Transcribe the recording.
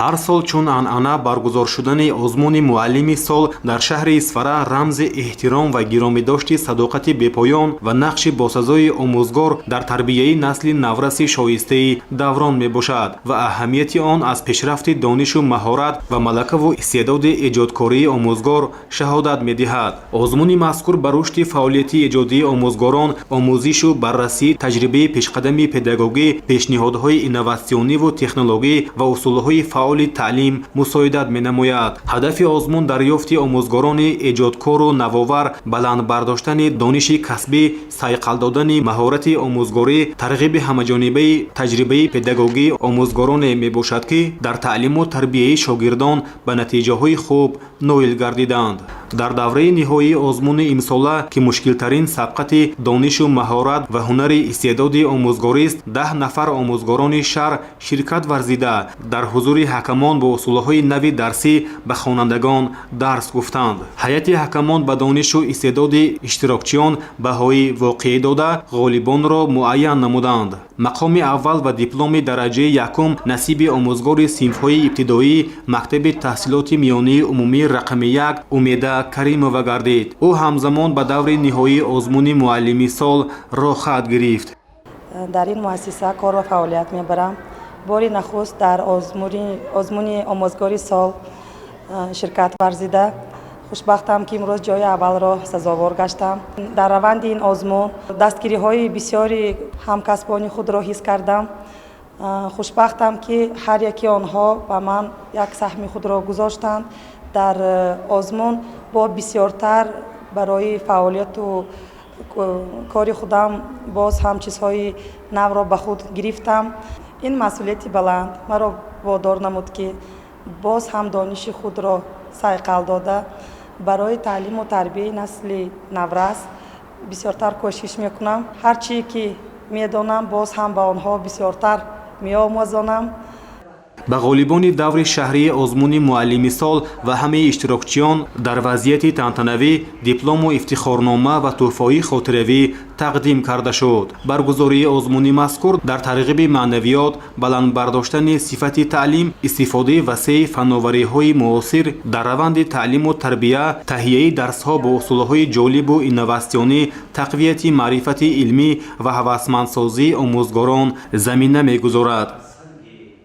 ҳар сол чун анъана баргузор шудани озмуни муаллими сол дар шаҳри Исфара рамзи эҳтиром ва гиромидошти садоқати бепоён ва нақши босазои омӯзгор дар тарбияи насли навраси шоистаи даврон мебошад ва аҳамияти он аз пешрафти донишу маҳорат ва малакаву истеъдоди эҷодкории омӯзгор шаҳодат медиҳад. Озмуни мазкур ба рушди фаъолияти эҷодии омӯзгорон, омӯзишу баррасӣ, таҷрибаи пешқадами педагогӣ, пешниҳодҳои инноватсиониву технологӣ ва усулҳои фаъоли таълим мусоидат менамояд. ҳадафи озмун дарёфти омӯзгорони эҷодкору навовар, баланд бардоштани дониши касбӣ, сайқал додани маҳорати омӯзгорӣ, тарғиби ҳамаҷонибаи таҷрибаи педагогии омӯзгороне мебошад, ки дар таълиму тарбияи шогирдон ба натиҷаҳои хуб ноил гардиданд. дар давраи ниҳоии озмуни имсола, ки мушкилтарин сабқати донишу маҳорат ва ҳунари истеъдоди омӯзгорист, 10 нафар омӯзгорони шаҳр ширкат варзида дар ҳузури ҳакамон бо усулҳои нави дарсӣ ба хонандагон дарс гуфтанд. ҳайати ҳакамон ба донишу истеъдоди иштирокчиён баҳои воқеӣ дода, ғолибонро муайян намуданд. мақоми аввал ва дипломи дараҷаи якум насиби омӯзгори синфҳои ибтидоӣ мактаби таҳсилоти миёнии умумии рақами 1 Умеда Каримова гардид. ӯ ҳамзамон ба даври ниҳоии озмуни муаллими сол роҳ хат гирифт. дар ин муассиса кор ва фаъолият мебарам. бори нахуст дар озмуни омӯзгори сол ширкат варзида хушбахтам, ки имрӯз ҷои аввалро сазовор гаштам. дар раванди ин озмун дастгириҳои бисёри ҳамкасбони худро ҳис кардам. хушбахтам, ки ҳар яки онҳо ба ман як саҳми худро гузоштанд. дар озмун бо бисёртар барои фаъолияту кори худам боз ҳам чизҳои навро ба худ гирифтам. ин масъулияти баланд маро водор намуд, ки боз ҳам дониши худро сайқал дода барои таълиму тарбияи насли наврас бисёртар кӯшиш мекунам. ҳар чие ки медонам боз ҳам ба онҳо бисёртар меомӯзонам. ба ғолибони даври шаҳрии озмуни муаллими сол ва ҳамаи иштирокчиён дар вазъияти тантанавӣ диплому ифтихорнома ва тӯҳфаҳои хотиравӣ тақдим карда шуд. баргузории озмуни мазкур дар тарғиби маънавиёт, баландбардоштани сифати таълим, истифодаи васеъи фанновариҳои муосир дар раванди таълиму тарбия, таҳияи дарсҳо бо усулҳои ҷолибу инноватсионӣ, тақвияти маърифати илмӣ ва ҳавасмандсозии омӯзгорон замина мегузорад.